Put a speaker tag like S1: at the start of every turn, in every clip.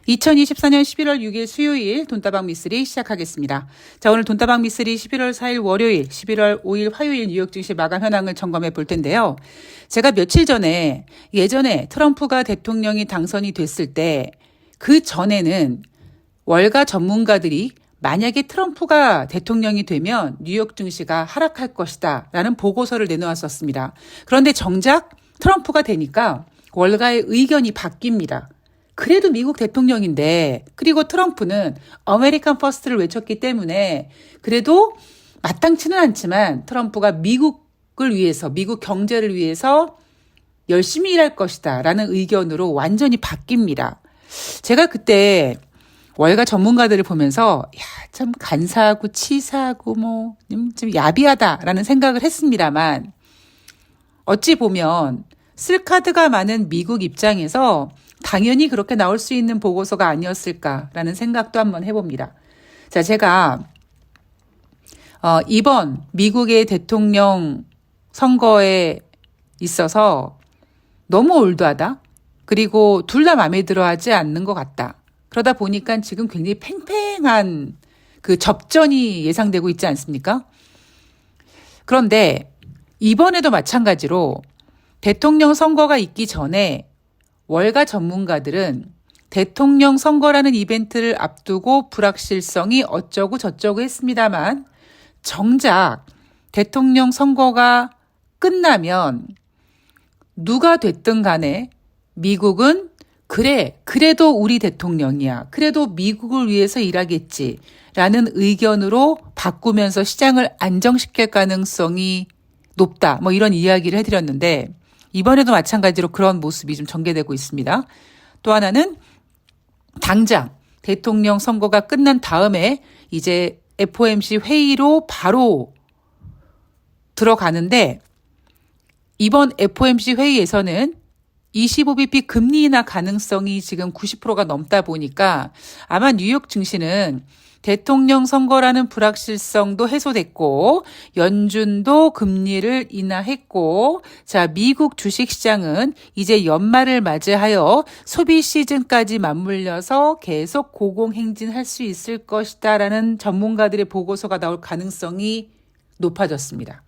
S1: 2024년 11월 6일 수요일 돈다방 미쓰리 시작하겠습니다. 자, 오늘 돈다방 미쓰리 11월 4일 월요일, 11월 5일 화요일 뉴욕 증시 마감 현황을 점검해 볼 텐데요. 제가 며칠 전에 예전에 트럼프가 대통령이 당선이 됐을 때 그 전에는 월가 전문가들이 만약에 트럼프가 대통령이 되면 뉴욕 증시가 하락할 것이다 라는 보고서를 내놓았었습니다. 그런데 정작 트럼프가 되니까 월가의 의견이 바뀝니다. 그래도 미국 대통령인데, 그리고 트럼프는 아메리칸 퍼스트를 외쳤기 때문에 그래도 마땅치는 않지만 트럼프가 미국을 위해서, 미국 경제를 위해서 열심히 일할 것이다 라는 의견으로 완전히 바뀝니다. 제가 그때 월가 전문가들을 보면서 참 간사하고 치사하고 좀 야비하다라는 생각을 했습니다만, 어찌 보면 쓸카드가 많은 미국 입장에서 당연히 그렇게 나올 수 있는 보고서가 아니었을까라는 생각도 한번 해봅니다. 자, 제가 이번 미국의 대통령 선거에 있어서 너무 올드하다, 그리고 둘 다 마음에 들어하지 않는 것 같다, 그러다 보니까 지금 굉장히 팽팽한 그 접전이 예상되고 있지 않습니까? 그런데 이번에도 마찬가지로 대통령 선거가 있기 전에 월가 전문가들은 대통령 선거라는 이벤트를 앞두고 불확실성이 어쩌고 저쩌고 했습니다만, 정작 대통령 선거가 끝나면 누가 됐든 간에 미국은 그래도 우리 대통령이야, 그래도 미국을 위해서 일하겠지라는 의견으로 바꾸면서 시장을 안정시킬 가능성이 높다, 이런 이야기를 해드렸는데, 이번에도 마찬가지로 그런 모습이 좀 전개되고 있습니다. 또 하나는 당장 대통령 선거가 끝난 다음에 이제 FOMC 회의로 바로 들어가는데, 이번 FOMC 회의에서는 25bp 금리 인하 가능성이 지금 90%가 넘다 보니까 아마 뉴욕 증시는 대통령 선거라는 불확실성도 해소됐고, 연준도 금리를 인하했고, 자, 미국 주식시장은 이제 연말을 맞이하여 소비 시즌까지 맞물려서 계속 고공행진할 수 있을 것이다라는 전문가들의 보고서가 나올 가능성이 높아졌습니다.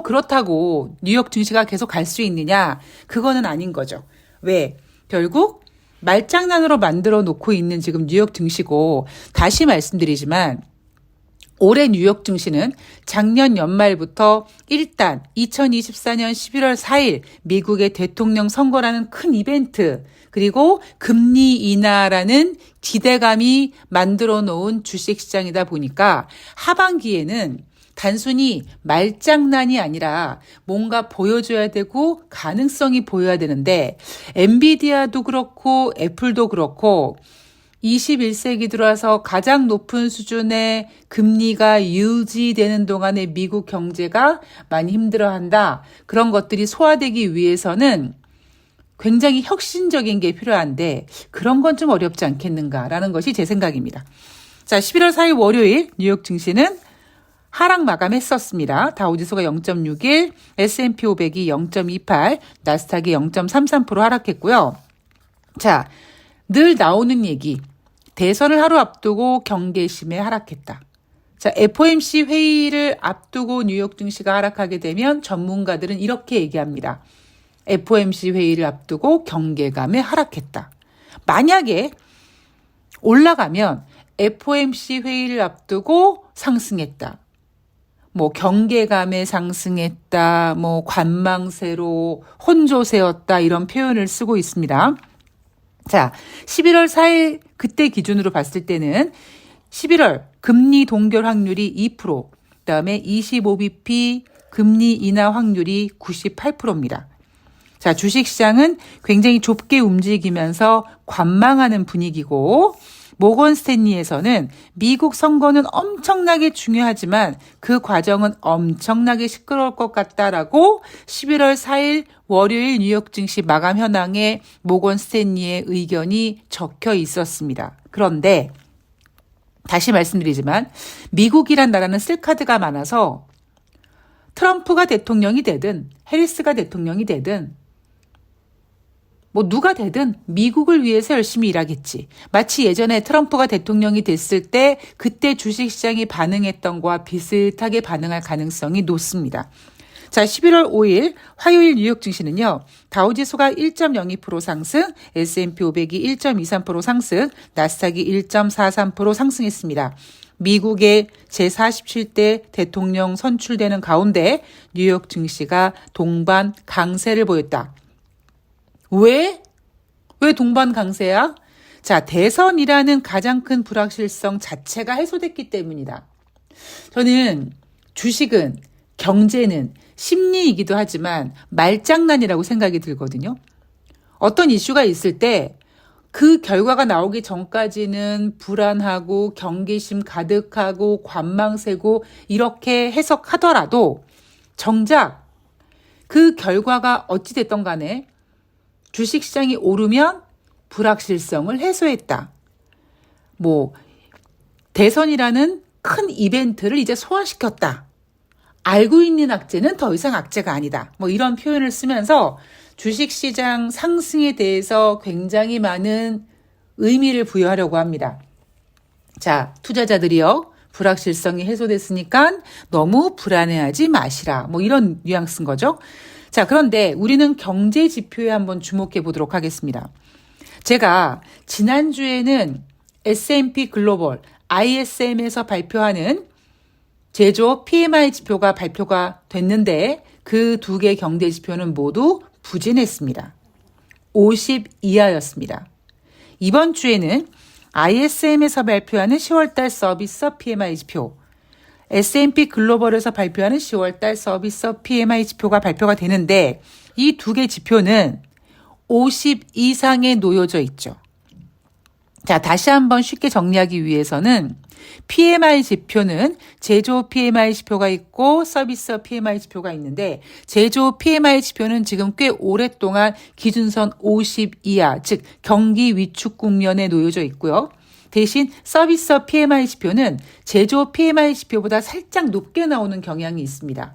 S1: 그렇다고 뉴욕 증시가 계속 갈 수 있느냐? 그거는 아닌 거죠. 왜? 결국 말장난으로 만들어 놓고 있는 지금 뉴욕 증시고, 다시 말씀드리지만 올해 뉴욕 증시는 작년 연말부터 일단 2024년 11월 4일 미국의 대통령 선거라는 큰 이벤트, 그리고 금리 인하라는 기대감이 만들어 놓은 주식시장이다 보니까 하반기에는 단순히 말장난이 아니라 뭔가 보여줘야 되고 가능성이 보여야 되는데, 엔비디아도 그렇고 애플도 그렇고 21세기 들어와서 가장 높은 수준의 금리가 유지되는 동안에 미국 경제가 많이 힘들어한다, 그런 것들이 소화되기 위해서는 굉장히 혁신적인 게 필요한데 그런 건 좀 어렵지 않겠는가라는 것이 제 생각입니다. 자, 11월 4일 월요일 뉴욕 증시는 하락 마감했었습니다. 다우지수가 0.61, S&P 500이 0.28, 나스닥이 0.33% 하락했고요. 자, 늘 나오는 얘기, 대선을 하루 앞두고 경계심에 하락했다. 자, FOMC 회의를 앞두고 뉴욕 증시가 하락하게 되면 전문가들은 이렇게 얘기합니다. FOMC 회의를 앞두고 경계감에 하락했다. 만약에 올라가면 FOMC 회의를 앞두고 상승했다, 경계감에 상승했다, 관망세로 혼조세였다, 이런 표현을 쓰고 있습니다. 자, 11월 4일 그때 기준으로 봤을 때는 11월 금리 동결 확률이 2%, 그다음에 25bp 금리 인하 확률이 98%입니다. 자, 주식시장은 굉장히 좁게 움직이면서 관망하는 분위기고, 모건 스탠리에서는 미국 선거는 엄청나게 중요하지만 그 과정은 엄청나게 시끄러울 것 같다라고 11월 4일 월요일 뉴욕 증시 마감 현황에 모건 스탠리의 의견이 적혀 있었습니다. 그런데 다시 말씀드리지만 미국이란 나라는 쓸카드가 많아서 트럼프가 대통령이 되든 해리스가 대통령이 되든 뭐 누가 되든 미국을 위해서 열심히 일하겠지. 마치 예전에 트럼프가 대통령이 됐을 때 그때 주식시장이 반응했던 거와 비슷하게 반응할 가능성이 높습니다. 자, 11월 5일 화요일 뉴욕 증시는요. 다우지수가 1.02% 상승, S&P 500이 1.23% 상승, 나스닥이 1.43% 상승했습니다. 미국의 제47대 대통령 선출되는 가운데 뉴욕 증시가 동반 강세를 보였다. 왜 동반 강세야? 자, 대선이라는 가장 큰 불확실성 자체가 해소됐기 때문이다. 저는 주식은, 경제는 심리이기도 하지만 말장난이라고 생각이 들거든요. 어떤 이슈가 있을 때 그 결과가 나오기 전까지는 불안하고 경계심 가득하고 관망세고 이렇게 해석하더라도 정작 그 결과가 어찌 됐던 간에 주식시장이 오르면 불확실성을 해소했다. 뭐 대선이라는 큰 이벤트를 이제 소화시켰다. 알고 있는 악재는 더 이상 악재가 아니다. 뭐 이런 표현을 쓰면서 주식시장 상승에 대해서 굉장히 많은 의미를 부여하려고 합니다. 자, 투자자들이요. 불확실성이 해소됐으니까 너무 불안해하지 마시라. 뭐 이런 뉘앙스인 거죠. 자, 그런데 우리는 경제 지표에 한번 주목해 보도록 하겠습니다. 제가 지난주에는 S&P 글로벌 ISM에서 발표하는 제조업 PMI 지표가 발표가 됐는데 그 두 개 경제 지표는 모두 부진했습니다. 50 이하였습니다. 이번 주에는 ISM에서 발표하는 10월달 서비스 PMI 지표, S&P 글로벌에서 발표하는 10월달 서비스 PMI 지표가 발표가 되는데 이 두 개 지표는 50 이상에 놓여져 있죠. 자, 다시 한번 쉽게 정리하기 위해서는 PMI 지표는 제조업 PMI 지표가 있고 서비스 PMI 지표가 있는데 제조업 PMI 지표는 지금 꽤 오랫동안 기준선 50 이하, 즉 경기 위축 국면에 놓여져 있고요. 대신 서비스 PMI 지표는 제조업 PMI 지표보다 살짝 높게 나오는 경향이 있습니다.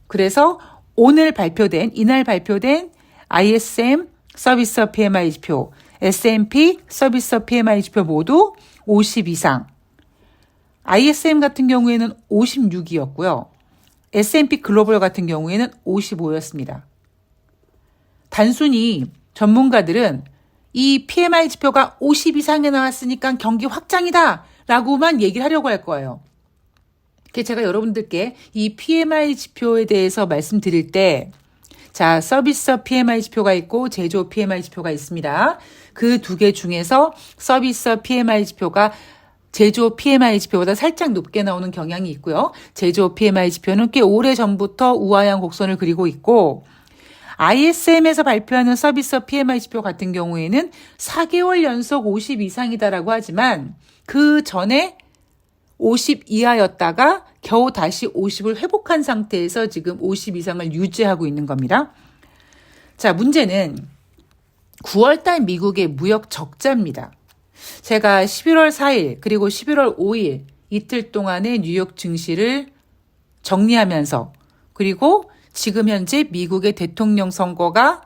S1: 그래서 이날 발표된 ISM 서비스 PMI 지표, S&P 서비스 PMI 지표 모두 50 이상. ISM 같은 경우에는 56이었고요. S&P 글로벌 같은 경우에는 55였습니다. 단순히 전문가들은 이 PMI 지표가 50 이상에 나왔으니까 경기 확장이다 라고만 얘기를 하려고 할 거예요. 제가 여러분들께 이 PMI 지표에 대해서 말씀드릴 때 자, 서비스 PMI 지표가 있고 제조업 PMI 지표가 있습니다. 그 두 개 중에서 서비스 PMI 지표가 제조업 PMI 지표보다 살짝 높게 나오는 경향이 있고요. 제조업 PMI 지표는 꽤 오래전부터 우하향 곡선을 그리고 있고 ISM에서 발표하는 서비스 PMI 지표 같은 경우에는 4개월 연속 50 이상이다라고 하지만 그 전에 50 이하였다가 겨우 다시 50을 회복한 상태에서 지금 50 이상을 유지하고 있는 겁니다. 자, 문제는 9월달 미국의 무역 적자입니다. 제가 11월 4일 그리고 11월 5일 이틀 동안의 뉴욕 증시를 정리하면서 그리고 지금 현재 미국의 대통령 선거가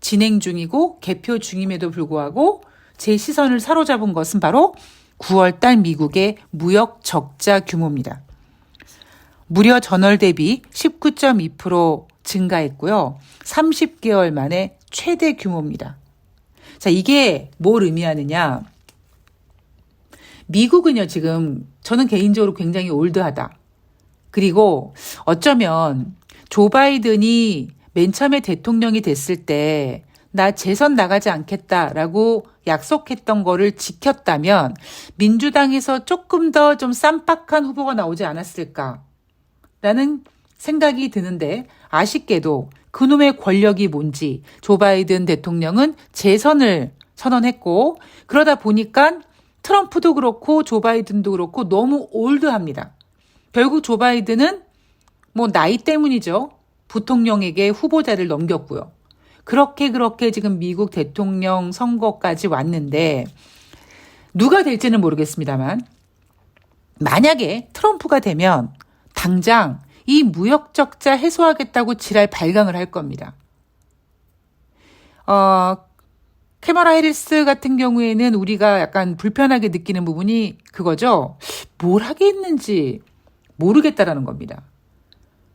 S1: 진행 중이고 개표 중임에도 불구하고 제 시선을 사로잡은 것은 바로 9월달 미국의 무역 적자 규모입니다. 무려 전월 대비 19.2% 증가했고요. 30개월 만에 최대 규모입니다. 자, 이게 뭘 의미하느냐? 미국은요, 지금 저는 개인적으로 굉장히 올드하다. 그리고 어쩌면 조 바이든이 맨 처음에 대통령이 됐을 때 나 재선 나가지 않겠다라고 약속했던 거를 지켰다면 민주당에서 조금 더 좀 쌈박한 후보가 나오지 않았을까라는 생각이 드는데 아쉽게도 그놈의 권력이 뭔지 조 바이든 대통령은 재선을 선언했고 그러다 보니까 트럼프도 그렇고 조 바이든도 그렇고 너무 올드합니다. 결국 조 바이든은 뭐 나이 때문이죠. 부통령에게 후보자를 넘겼고요. 그렇게 지금 미국 대통령 선거까지 왔는데 누가 될지는 모르겠습니다만 만약에 트럼프가 되면 당장 이 무역 적자 해소하겠다고 지랄 발광을 할 겁니다. 어, 캐머라 해리스 같은 경우에는 우리가 약간 불편하게 느끼는 부분이 그거죠. 뭘 하겠는지 모르겠다라는 겁니다.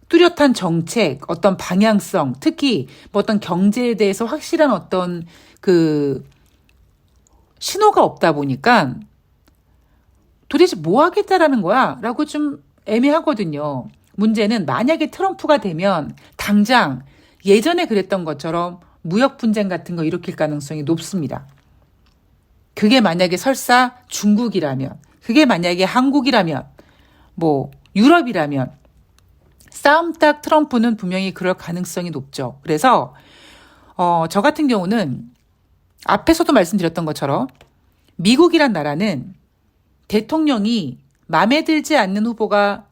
S1: 뚜렷한 정책, 어떤 방향성, 특히 뭐 어떤 경제에 대해서 확실한 어떤 그 신호가 없다 보니까 도대체 뭐 하겠다라는 거야? 라고 좀 애매하거든요. 문제는 만약에 트럼프가 되면 당장 예전에 그랬던 것처럼 무역 분쟁 같은 거 일으킬 가능성이 높습니다. 그게 만약에 설사 중국이라면, 그게 만약에 한국이라면, 뭐 유럽이라면 싸움 딱 트럼프는 분명히 그럴 가능성이 높죠. 그래서 저 같은 경우는 앞에서도 말씀드렸던 것처럼 미국이란 나라는 대통령이 마음에 들지 않는 후보가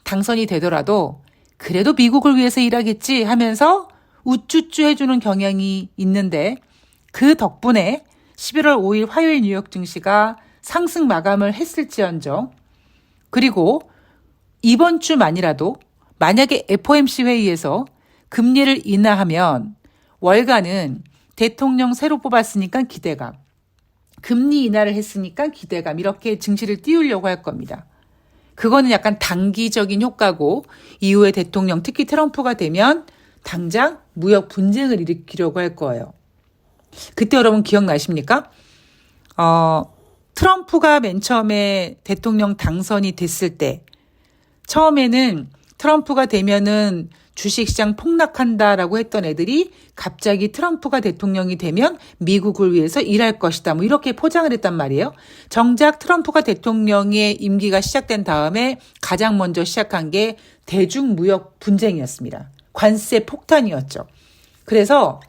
S1: 당선이 되더라도 그래도 미국을 위해서 일하겠지 하면서 우쭈쭈 해주는 경향이 있는데 그 덕분에 11월 5일 화요일 뉴욕 증시가 상승 마감을 했을지언정 그리고 이번 주만이라도 만약에 FOMC 회의에서 금리를 인하하면 월가는 대통령 새로 뽑았으니까 기대감, 금리 인하를 했으니까 기대감 이렇게 증시를 띄우려고 할 겁니다. 그거는 약간 단기적인 효과고 이후에 대통령 특히 트럼프가 되면 당장 무역 분쟁을 일으키려고 할 거예요. 그때 여러분 기억나십니까? 트럼프가 맨 처음에 대통령 당선이 됐을 때 처음에는 트럼프가 되면은 주식시장 폭락한다라고 했던 애들이 갑자기 트럼프가 대통령이 되면 미국을 위해서 일할 것이다. 뭐 이렇게 포장을 했단 말이에요. 정작 트럼프가 대통령의 임기가 시작된 다음에 가장 먼저 시작한 게 대중무역 분쟁이었습니다. 관세 폭탄이었죠. 그래서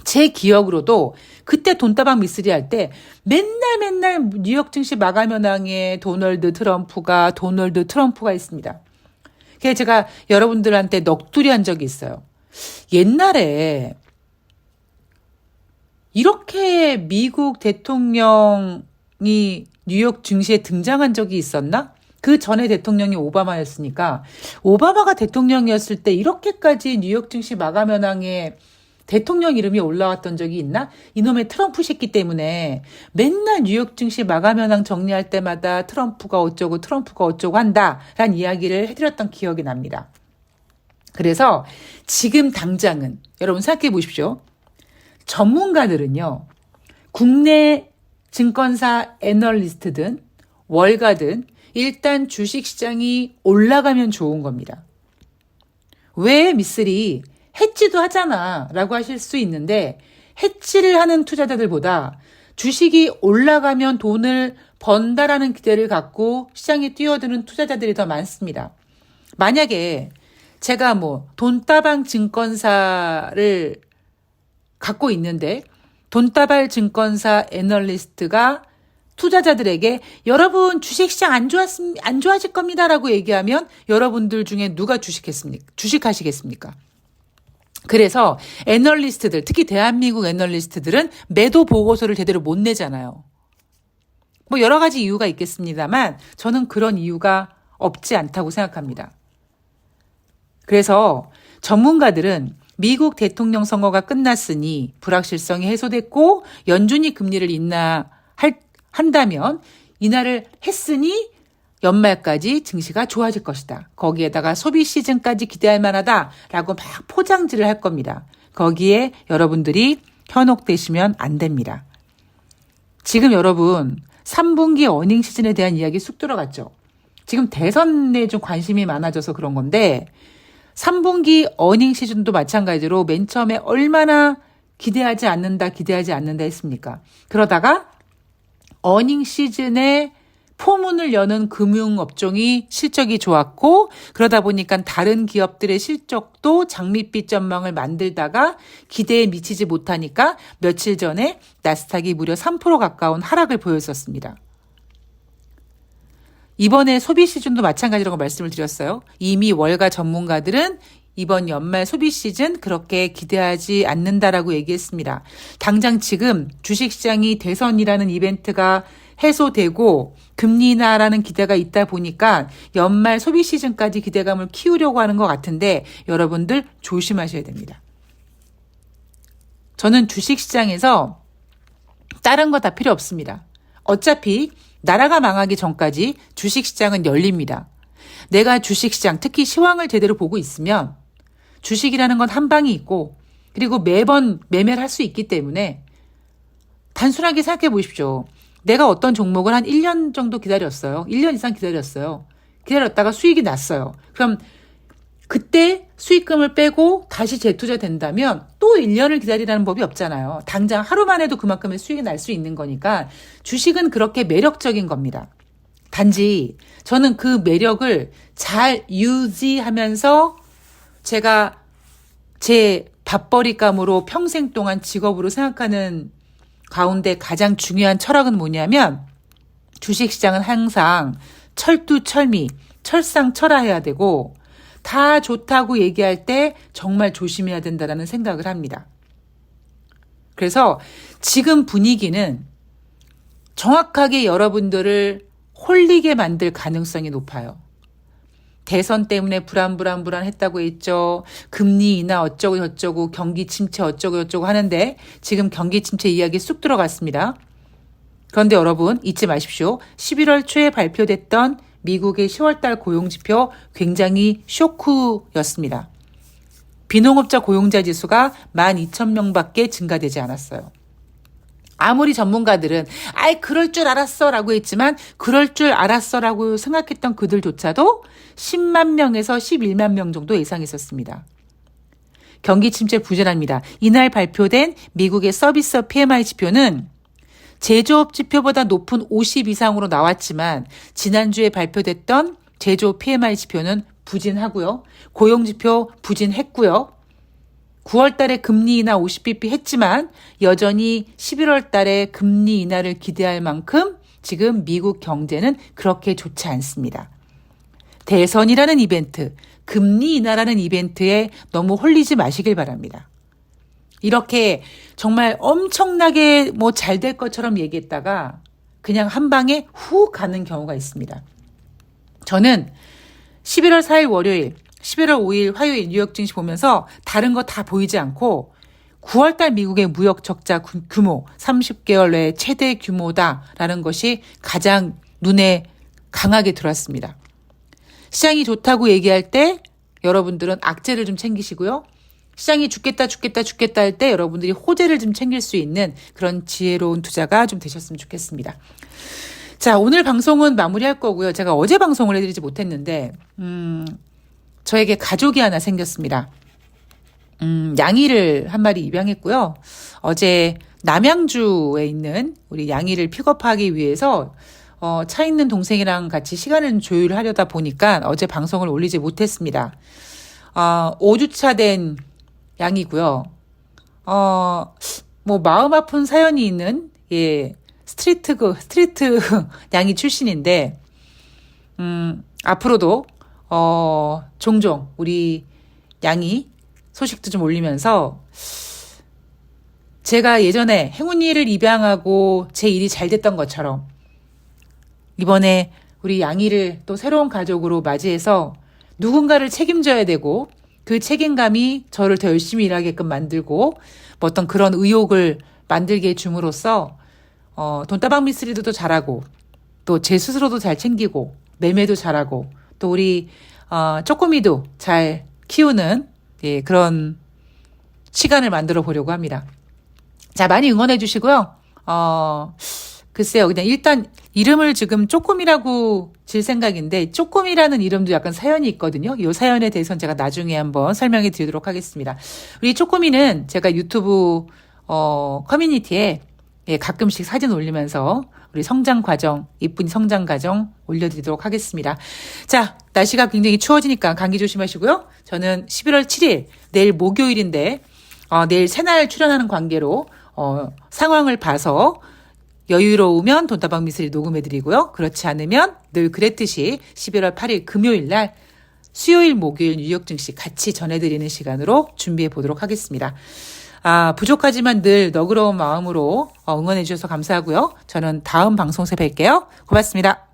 S1: 제 기억으로도 그때 돈다방 미쓰리 할 때 맨날 뉴욕 증시 마감 현황에 도널드 트럼프가 있습니다. 그래서 제가 여러분들한테 넋두리 한 적이 있어요. 옛날에 이렇게 미국 대통령이 뉴욕 증시에 등장한 적이 있었나? 그 전에 대통령이 오바마였으니까 오바마가 대통령이었을 때 이렇게까지 뉴욕 증시 마감 현황에 대통령 이름이 올라왔던 적이 있나? 이놈의 트럼프 새끼 때문에 맨날 뉴욕 증시 마감 현황 정리할 때마다 트럼프가 어쩌고 한다라는 이야기를 해드렸던 기억이 납니다. 그래서 지금 당장은 여러분 생각해 보십시오. 전문가들은요. 국내 증권사 애널리스트든 월가든 일단 주식시장이 올라가면 좋은 겁니다. 왜 미쓰리 해지도 하잖아 라고 하실 수 있는데 해지를 하는 투자자들보다 주식이 올라가면 돈을 번다라는 기대를 갖고 시장에 뛰어드는 투자자들이 더 많습니다. 만약에 제가 뭐 돈다방 증권사를 갖고 있는데 돈다발 증권사 애널리스트가 투자자들에게 여러분 주식시장 안 좋아질 겁니다라고 얘기하면 여러분들 중에 누가 주식하시겠습니까? 그래서 애널리스트들, 특히 대한민국 애널리스트들은 매도 보고서를 제대로 못 내잖아요. 뭐 여러 가지 이유가 있겠습니다만 저는 그런 이유가 없지 않다고 생각합니다. 그래서 전문가들은 미국 대통령 선거가 끝났으니 불확실성이 해소됐고 연준이 금리를 한다면 인하를 했으니 연말까지 증시가 좋아질 것이다. 거기에다가 소비 시즌까지 기대할 만하다라고 막 포장지를 할 겁니다. 거기에 여러분들이 현혹되시면 안 됩니다. 지금 여러분 3분기 어닝 시즌에 대한 이야기 쑥 들어갔죠. 지금 대선에 좀 관심이 많아져서 그런 건데 3분기 어닝 시즌도 마찬가지로 맨 처음에 얼마나 기대하지 않는다 했습니까? 그러다가 어닝 시즌에 포문을 여는 금융업종이 실적이 좋았고 그러다 보니까 다른 기업들의 실적도 장밋빛 전망을 만들다가 기대에 미치지 못하니까 며칠 전에 나스닥이 무려 3% 가까운 하락을 보였었습니다. 이번에 소비 시즌도 마찬가지라고 말씀을 드렸어요. 이미 월가 전문가들은 이번 연말 소비 시즌 그렇게 기대하지 않는다라고 얘기했습니다. 당장 지금 주식시장이 대선이라는 이벤트가 해소되고 금리 인하라는 기대가 있다 보니까 연말 소비 시즌까지 기대감을 키우려고 하는 것 같은데 여러분들 조심하셔야 됩니다. 저는 주식시장에서 다른 거 다 필요 없습니다. 어차피 나라가 망하기 전까지 주식시장은 열립니다. 내가 주식시장, 특히 시황을 제대로 보고 있으면 주식이라는 건 한 방이 있고 그리고 매번 매매를 할 수 있기 때문에 단순하게 생각해 보십시오. 내가 어떤 종목을 한 1년 정도 기다렸어요. 1년 이상 기다렸어요. 기다렸다가 수익이 났어요. 그럼 그때 수익금을 빼고 다시 재투자된다면 또 1년을 기다리라는 법이 없잖아요. 당장 하루만 해도 그만큼의 수익이 날 수 있는 거니까 주식은 그렇게 매력적인 겁니다. 단지 저는 그 매력을 잘 유지하면서 제가 제 밥벌이감으로 평생 동안 직업으로 생각하는 가운데 가장 중요한 철학은 뭐냐면 주식시장은 항상 철두철미, 철상철하해야 되고 다 좋다고 얘기할 때 정말 조심해야 된다는 생각을 합니다. 그래서 지금 분위기는 정확하게 여러분들을 홀리게 만들 가능성이 높아요. 대선 때문에 불안했다고 했죠. 금리 인하 어쩌고 저쩌고 경기 침체 어쩌고 저쩌고 하는데 지금 경기 침체 이야기 쑥 들어갔습니다. 그런데 여러분 잊지 마십시오. 11월 초에 발표됐던 미국의 10월달 고용지표 굉장히 쇼크였습니다. 비농업자 고용자 지수가 12,000명밖에 증가되지 않았어요. 아무리 전문가들은 그럴 줄 알았어 라고 했지만 그럴 줄 알았어 라고 생각했던 그들조차도 10만 명에서 11만 명 정도 예상했었습니다. 경기 침체 부진합니다. 이날 발표된 미국의 서비스 PMI 지표는 제조업 지표보다 높은 50 이상으로 나왔지만 지난주에 발표됐던 제조업 PMI 지표는 부진하고요. 고용지표 부진했고요. 9월 달에 금리 인하 50bp 했지만 여전히 11월 달에 금리 인하를 기대할 만큼 지금 미국 경제는 그렇게 좋지 않습니다. 대선이라는 이벤트, 금리 인하라는 이벤트에 너무 홀리지 마시길 바랍니다. 이렇게 정말 엄청나게 잘 될 것처럼 얘기했다가 그냥 한 방에 훅 가는 경우가 있습니다. 저는 11월 4일 월요일, 11월 5일 화요일 뉴욕 증시 보면서 다른 거 다 보이지 않고 9월달 미국의 무역 적자 규모 30개월 내 최대 규모다라는 것이 가장 눈에 강하게 들어왔습니다. 시장이 좋다고 얘기할 때 여러분들은 악재를 좀 챙기시고요. 시장이 죽겠다 할 때 여러분들이 호재를 좀 챙길 수 있는 그런 지혜로운 투자가 좀 되셨으면 좋겠습니다. 자, 오늘 방송은 마무리할 거고요. 제가 어제 방송을 해드리지 못했는데 저에게 가족이 하나 생겼습니다. 양이를 한 마리 입양했고요. 어제 남양주에 있는 우리 양이를 픽업하기 위해서 차 있는 동생이랑 같이 시간을 조율하려다 보니까 어제 방송을 올리지 못했습니다. 5주차 된 양이고요. 마음 아픈 사연이 있는 스트리트 양이 출신인데 앞으로도 종종 우리 양이 소식도 좀 올리면서 제가 예전에 행운이를 입양하고 제 일이 잘 됐던 것처럼 이번에 우리 양이를 또 새로운 가족으로 맞이해서 누군가를 책임져야 되고 그 책임감이 저를 더 열심히 일하게끔 만들고 어떤 그런 의욕을 만들게 해줌으로써 돈다방 미스리도 잘하고 또 제 스스로도 잘 챙기고 매매도 잘하고 또 우리 쪼꼬미도 잘 키우는 그런 시간을 만들어 보려고 합니다. 자, 많이 응원해 주시고요. 글쎄요. 그냥 일단 이름을 지금 쪼꼬미라고 질 생각인데 쪼꼬미라는 이름도 약간 사연이 있거든요. 이 사연에 대해서는 제가 나중에 한번 설명해 드리도록 하겠습니다. 우리 쪼꼬미는 제가 유튜브 커뮤니티에 가끔씩 사진 올리면서 우리 성장 과정, 이쁜 성장 과정 올려드리도록 하겠습니다. 자, 날씨가 굉장히 추워지니까 감기 조심하시고요. 저는 11월 7일 내일 목요일인데 내일 새날 출연하는 관계로 상황을 봐서 여유로우면 돈다방 미스리 녹음해드리고요. 그렇지 않으면 늘 그랬듯이 11월 8일 금요일 날 수요일 목요일 뉴욕 증시 같이 전해드리는 시간으로 준비해 보도록 하겠습니다. 부족하지만 늘 너그러운 마음으로 응원해 주셔서 감사하고요. 저는 다음 방송에서 뵐게요. 고맙습니다.